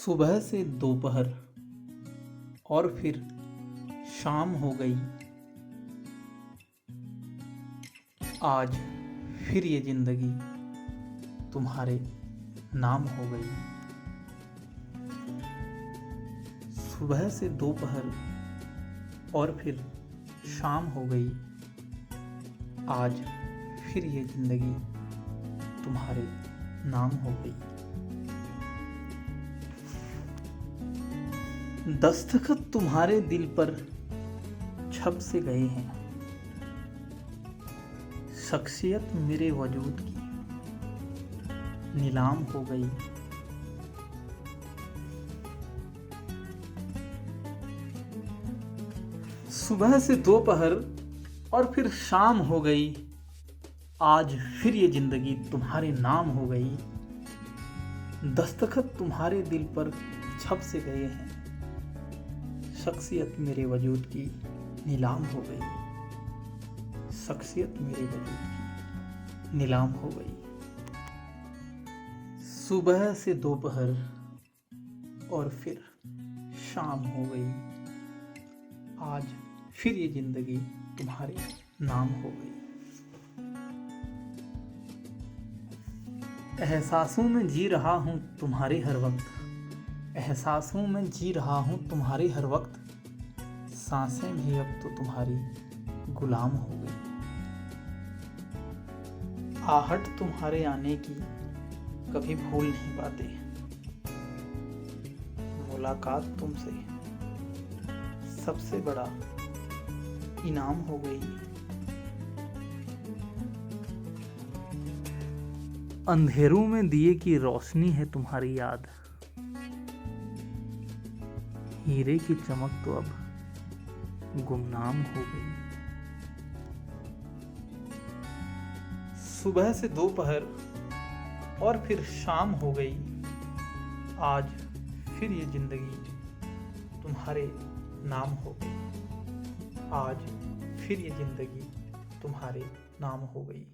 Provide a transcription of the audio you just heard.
सुबह से दोपहर और फिर शाम हो गई। आज फिर ये जिंदगी तुम्हारे नाम हो गई। सुबह से दोपहर और फिर शाम हो गई। आज फिर ये जिंदगी तुम्हारे नाम हो गई। दस्तखत तुम्हारे दिल पर छप से गए हैं। शख्सियत मेरे वजूद की नीलाम हो गई। सुबह से दोपहर और फिर शाम हो गई। आज फिर ये जिंदगी तुम्हारे नाम हो गई। दस्तखत तुम्हारे दिल पर छप से गए हैं। शख्सियत मेरे वजूद की नीलाम हो गई। शख्सियत मेरे वजूद की नीलाम हो गई। सुबह से दोपहर और फिर शाम हो गई। आज फिर ये जिंदगी तुम्हारे नाम हो गई। एहसासों में जी रहा हूँ तुम्हारे हर वक्त। एहसासों में जी रहा हूँ तुम्हारे हर वक्त। सांसें भी अब तो तुम्हारी गुलाम हो गई। आहट तुम्हारे आने की कभी भूल नहीं पाते। मुलाकात तुमसे सबसे बड़ा इनाम हो गई। अंधेरों में दिए की रोशनी है तुम्हारी याद। हीरे की चमक तो अब गुमनाम हो गई। सुबह से दोपहर और फिर शाम हो गई। आज फिर ये जिंदगी तुम्हारे नाम हो गई। आज फिर ये जिंदगी तुम्हारे नाम हो गई।